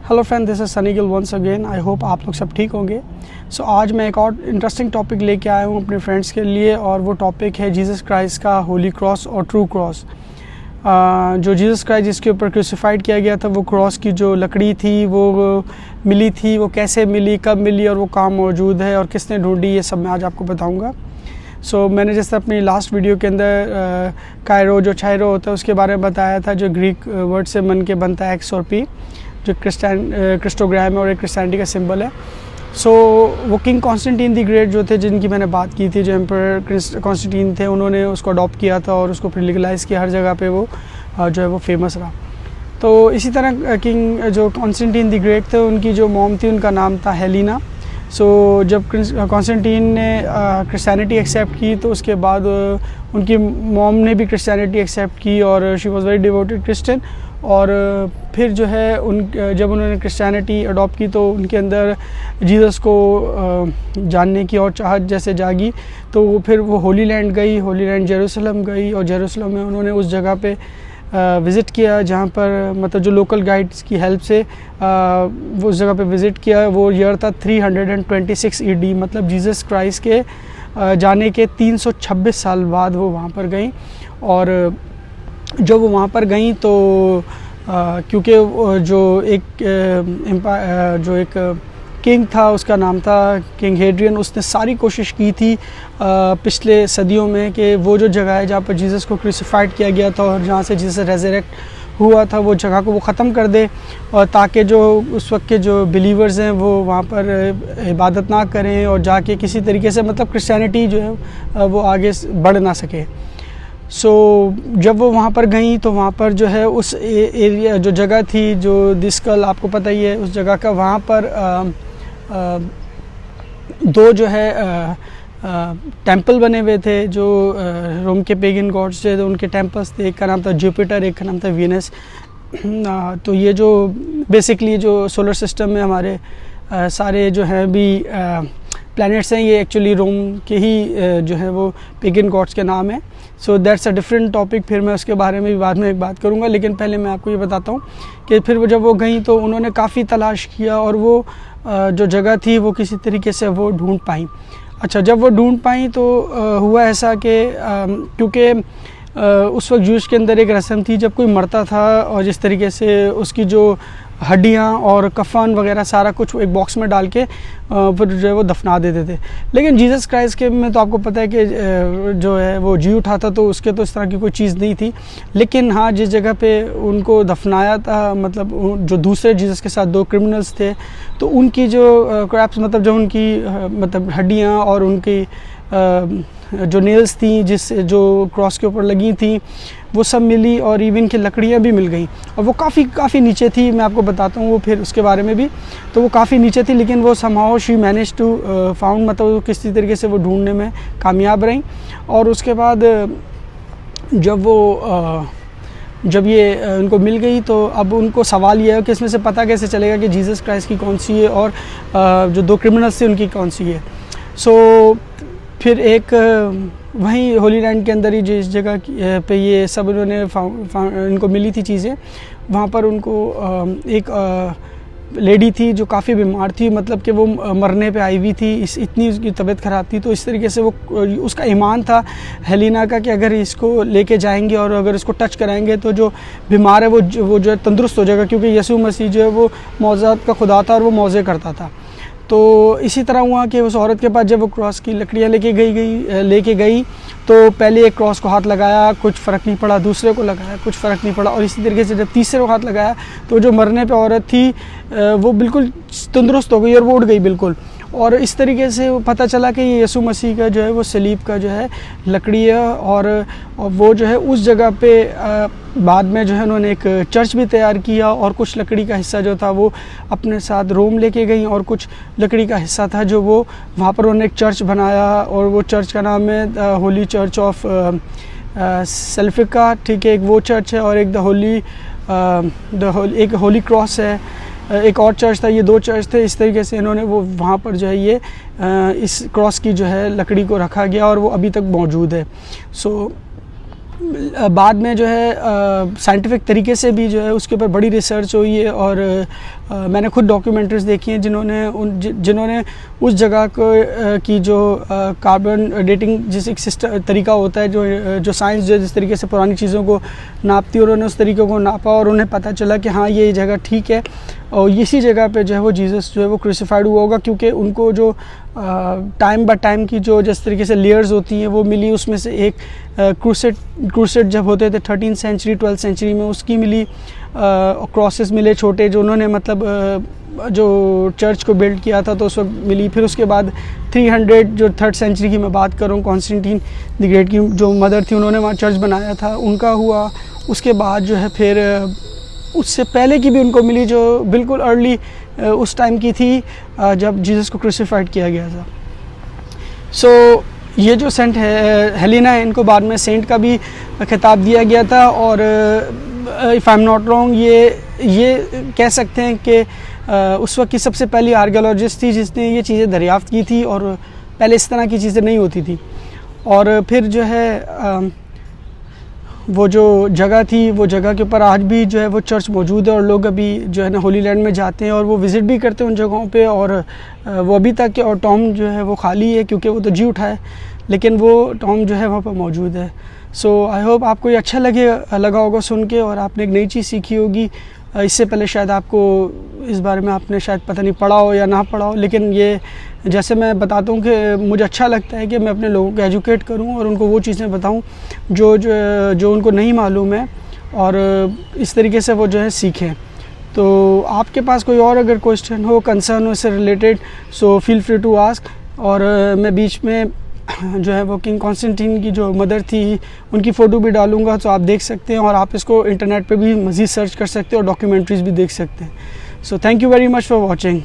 Hello friend, this is Sunny Gill once again. I hope आप लोग सब ठीक होंगे। सो आज मैं एक और इंटरेस्टिंग टॉपिक लेके आया हूँ अपने फ्रेंड्स के लिए, और वो टॉपिक है जीसस क्राइस्ट का होली क्रॉस और ट्रू क्रॉस। जो जीसस क्राइस्ट जिसके ऊपर क्रूसिफाइड किया गया था, वो क्रॉस की जो लकड़ी थी वो मिली थी, वो कैसे मिली, कब मिली और वो कहाँ मौजूद है और किसने ढूंढी, ये सब मैं आज आपको बताऊँगा। मैंने जैसे अपनी लास्ट वीडियो के अंदर कायरो जो चायरो होता है उसके बारे में बताया था, जो ग्रीक वर्ड से मन के बनता है एक्स और पी, जो क्रिस्टोग्राम है और एक क्रिश्चियनिटी का सिंबल है। वो किंग कॉन्स्टेंटीन द ग्रेट जो थे, जिनकी मैंने बात की थी, जो एम्परर कॉन्स्टेंटीन थे, उन्होंने उसको अडॉप्ट किया था और उसको फिर लीगलाइज़ किया, हर जगह पे वो जो है वो फेमस रहा। तो इसी तरह किंग जो कॉन्स्टेंटीन द ग्रेट थे, उनकी जो मॉम थी उनका नाम था हेलिना। जब कॉन्स्टेंटीन ने क्रिश्चियनिटी एक्सेप्ट की, तो उसके बाद उनकी मॉम ने भी क्रिश्चियनिटी एक्सेप्ट की और she was very devoted Christian. और फिर जो है जब उन्होंने क्रिश्चियनिटी अडॉप्ट की, तो उनके अंदर जीसस को जानने की और चाहत जैसे जागी। तो फिर वो होली लैंड गई, होली लैंड जेरूसलम गई, और जेरूसलम में उन्होंने उस जगह पे विज़िट किया जहाँ पर मतलब जो लोकल गाइड्स की हेल्प से वो उस जगह पे विज़िट किया। वो ईयर था 326 ईडी, मतलब जीसस क्राइस्ट के जाने के 326 साल बाद वो वहाँ पर गई। और जब वो वहाँ पर गई तो क्योंकि जो एक किंग था, उसका नाम था किंग हेड्रियन, उसने सारी कोशिश की थी पिछले सदियों में कि वो जो जगह है जहाँ पर जीसस को क्रूसिफाइड किया गया था और जहाँ से जीसस रेजरेक्ट हुआ था, वो जगह को वो ख़त्म कर दे, और ताकि जो उस वक्त के जो बिलीवर्स हैं वो वहाँ पर इबादत ना करें और जाके किसी तरीके से मतलब क्रिश्चियनिटी जो है वो आगे बढ़ ना सके। जब वो वहाँ पर गई तो वहाँ पर जो है उस एरिया जो जगह थी, जो दिस्कल आपको पता ही है उस जगह का, वहाँ पर दो जो है टेंपल बने हुए थे, जो रोम के पेगन गॉड्स थे, तो उनके टेंपल्स थे। एक का नाम था जुपिटर, एक का नाम था वीनस। तो ये जो बेसिकली जो सोलर सिस्टम में हमारे सारे जो हैं भी प्लैनेट्स हैं, ये एक्चुअली रोम के ही जो है वो पेगन गॉड्स के नाम है। दैट्स अ डिफरेंट टॉपिक, फिर मैं उसके बारे में भी बाद में एक बात करूँगा। लेकिन पहले मैं आपको ये बताता हूँ कि फिर वो जब वो गई तो उन्होंने काफ़ी तलाश किया, और वो जो जगह थी वो किसी तरीके से वो ढूंढ पाई। अच्छा, जब वो ढूंढ पाई तो हुआ ऐसा कि क्योंकि उस वक्त जूश के अंदर एक रस्म थी, जब कोई मरता था और जिस तरीके से उसकी जो हड्डियाँ और कफन वगैरह सारा कुछ एक बॉक्स में डाल के फिर जो है वो दफना देते थे। लेकिन जीसस क्राइस्ट के में तो आपको पता है कि जो है वो जी उठा था, तो उसके तो इस तरह की कोई चीज़ नहीं थी। लेकिन हाँ, जिस जगह पे उनको दफनाया था, मतलब जो दूसरे जीसस के साथ दो क्रिमिनल्स थे, तो उनकी जो क्रैप्स मतलब जो उनकी मतलब हड्डियाँ और उनकी जो नेल्स थी जो क्रॉस के ऊपर लगी थी, वो सब मिली, और इवन की लकड़ियाँ भी मिल गई। और वो काफ़ी नीचे थी, मैं आपको बताता हूँ वो फिर उसके बारे में भी। तो वो काफ़ी नीचे थी, लेकिन वो somehow she manage to found, मतलब किसी तरीके से वो ढूंढने में कामयाब रही। और उसके बाद जब ये उनको मिल गई, तो अब उनको सवाल ये है कि इसमें से पता कैसे चलेगा कि जीसस क्राइस्ट की कौन सी है और जो दो क्रिमिनल्स थे उनकी कौन सी है। फिर एक वहीं होली लैंड के अंदर ही जिस जगह पे ये सब उन्होंने इनको मिली थी चीज़ें, वहाँ पर उनको एक लेडी थी जो काफ़ी बीमार थी, मतलब कि वो मरने पे आई हुई थी, इतनी उसकी तबीयत ख़राब थी। तो इस तरीके से वो उसका ईमान था हेलिना का कि अगर इसको लेके जाएंगे और अगर इसको टच कराएंगे तो जो बीमार है वो जो है तंदुरुस्त हो जाएगा, क्योंकि यीशु मसीह जो है वो मौज़ात का खुदा था और वो मौज़े करता था। तो इसी तरह हुआ कि उस औरत के पास जब वो क्रॉस की लकड़ियाँ लेके गई तो पहले एक क्रॉस को हाथ लगाया, कुछ फ़र्क नहीं पड़ा, दूसरे को लगाया, कुछ फ़र्क नहीं पड़ा, और इसी तरीके से जब तीसरे को हाथ लगाया तो जो मरने पे औरत थी वो बिल्कुल तंदुरुस्त हो गई और वो उड़ गई बिल्कुल। और इस तरीके से पता चला कि ये यीशु मसीह का जो है वो सलीब का जो है लकड़ी है। और वो जो है उस जगह पे बाद में जो है उन्होंने एक चर्च भी तैयार किया, और कुछ लकड़ी का हिस्सा जो था वो अपने साथ रोम लेके गई, और कुछ लकड़ी का हिस्सा था जो वो वहाँ पर उन्होंने एक चर्च बनाया, और वो चर्च का नाम है होली चर्च ऑफ सेल्फिका। ठीक है, एक वो चर्च है, और एक एक होली क्रॉस है, एक और चर्च था। ये दो चर्च थे। इस तरीके से इन्होंने वो वहाँ पर जो है ये इस क्रॉस की जो है लकड़ी को रखा गया, और वो अभी तक मौजूद है। बाद में जो है साइंटिफिक तरीके से भी जो है उसके ऊपर बड़ी रिसर्च हुई है, और मैंने खुद डॉक्यूमेंट्रीज देखी हैं जिन्होंने उस जगह को की जो कार्बन डेटिंग जिस एक सिस्टम तरीका होता है जो साइंस जो जिस तरीके से पुरानी चीज़ों को नापती है, उन्होंने उस तरीके को नापा और उन्हें पता चला कि हाँ ये जगह ठीक है, और इसी जगह पे जो है वो जीसस जो है वो क्रूसिफाइड हुआ होगा, क्योंकि उनको जो टाइम बाय टाइम की जो जिस तरीके से लेयर्स होती हैं वो मिली। उसमें से एक क्रूसेड जब होते थे 13th सेंचुरी 12th सेंचुरी में, उसकी मिली, क्रॉसेस मिले छोटे जो उन्होंने मतलब जो चर्च को बिल्ड किया था तो उस वक्त मिली। फिर उसके बाद 300 जो 3rd सेंचुरी की मैं बात कर रहा हूँ, कॉन्स्टेंटाइन द ग्रेट की जो मदर थी उन्होंने वहाँ चर्च बनाया था, उनका हुआ। उसके बाद जो है फिर उससे पहले की भी उनको मिली जो बिल्कुल अर्ली उस टाइम की थी जब जीसस को क्रूसिफाइड किया गया था। सो ये जो सेंट हेलेना है, इनको बाद में सेंट का भी खिताब दिया गया था, और if I am not wrong ये कह सकते हैं कि उस वक्त की सबसे पहली आर्कियोलॉजिस्ट थी जिसने ये चीज़ें दरियाफ्त की थी, और पहले इस तरह की चीज़ें नहीं होती थी। और फिर जो है वो जो जगह थी, वो जगह के ऊपर आज भी जो है वो चर्च मौजूद है, और लोग अभी जो है ना होली लैंड में जाते हैं और वो विज़िट भी करते हैं उन जगहों पे, और वो अभी तक और टॉम जो है वो खाली है क्योंकि वो तो जी उठा है, लेकिन वो टॉम जो है वहाँ पर मौजूद है। सो आई होप आपको ये अच्छा लगा होगा सुन के, और आपने एक नई चीज़ सीखी होगी। इससे पहले शायद आपको इस बारे में आपने शायद पता नहीं पढ़ा हो या ना पढ़ा हो, लेकिन ये जैसे मैं बताता हूँ कि मुझे अच्छा लगता है कि मैं अपने लोगों को एजुकेट करूँ और उनको वो चीज़ें बताऊँ जो उनको नहीं मालूम है, और इस तरीके से वो जो है सीखें। तो आपके पास कोई और अगर क्वेश्चन हो, कंसर्न हो इससे related, so feel free to ask. और मैं बीच में जो है वो किंग कॉन्स्टेंटाइन की जो मदर थी उनकी फ़ोटो भी डालूँगा, तो आप देख सकते हैं, और आप इसको इंटरनेट पे भी मज़ीद सर्च कर सकते हैं और डॉक्यूमेंट्रीज़ भी देख सकते हैं। So thank you very much for watching.